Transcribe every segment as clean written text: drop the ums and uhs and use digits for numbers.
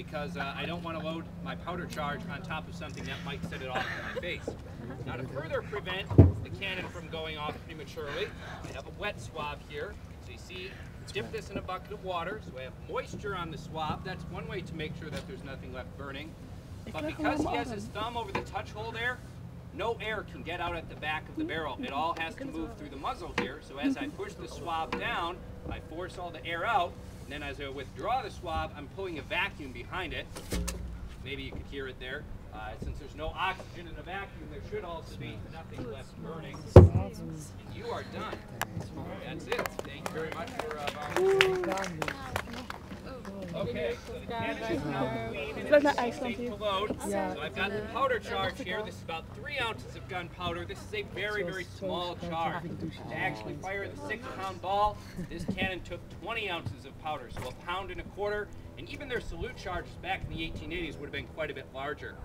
because I don't want to load my powder charge on top of something that might set it off in my face. Now to further prevent the cannon from going off prematurely, I have a wet swab here. So you see, dip this in a bucket of water, so I have moisture on the swab. That's one way to make sure that there's nothing left burning. But because he has his thumb over the touch hole there, no air can get out at the back of the barrel. It all has to move through the muzzle here. So as I push the swab down, I force all the air out. And then as I withdraw the swab, I'm pulling a vacuum behind it. Maybe you could hear it there. Since there's no oxygen in a vacuum, there should also be nothing left burning. And you are done. That's it. Thank you very much for volunteering. Okay, so the cannon is now clean and it's safe to load. So I've got the powder charge here. This is about 3 ounces of gunpowder. This is a very, very small charge. To actually fire the 6-pound ball, this cannon took 20 ounces of powder, so 1.25 pounds. And even their salute charges back in the 1880s would have been quite a bit larger.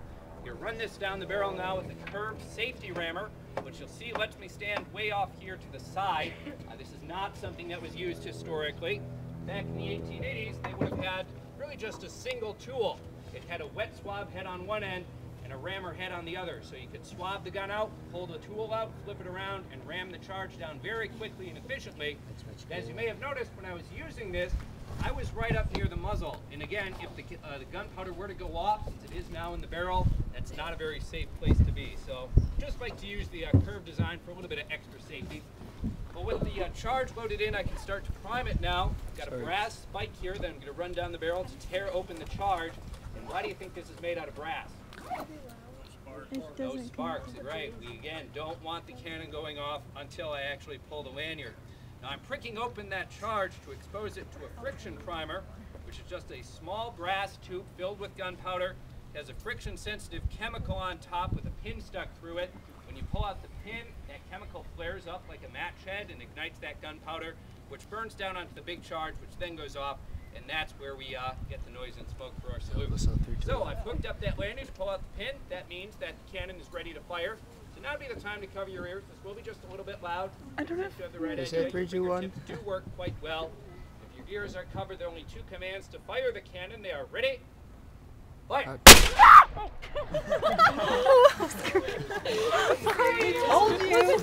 You run this down the barrel now with a curved safety rammer, which you'll see lets me stand way off here to the side. This is not something that was used historically. Back in the 1880s, they would have had really just a single tool. It had a wet swab head on one end and a rammer head on the other. So you could swab the gun out, pull the tool out, flip it around, and ram the charge down very quickly and efficiently. As you may have noticed, when I was using this, I was right up near the muzzle. And again, if the gunpowder were to go off, since it is now in the barrel, that's not a very safe place to be. So just like to use the curved design for a little bit of extra safety. But with the charge loaded in, I can start to prime it now. Got a brass spike here that I'm going to run down the barrel to tear open the charge. And why do you think this is made out of brass? No sparks, right. We again don't want the cannon going off until I actually pull the lanyard. Now I'm pricking open that charge to expose it to a friction primer, which is just a small brass tube filled with gunpowder. It has a friction-sensitive chemical on top with a pin stuck through it. When you pull out the pin, that chemical flares up like a match head and ignites that gunpowder, which burns down onto the big charge, which then goes off, and that's where we get the noise and smoke for our salute. So I've hooked up that lanyard to pull out the pin. That means that the cannon is ready to fire. So now would be the time to cover your ears. This will be just a little bit loud. I don't know if you have the right is idea. it 3, 2, 1? Do work quite well. If your ears are covered, there are only 2 commands to fire the cannon. They are ready. Fire! Told you!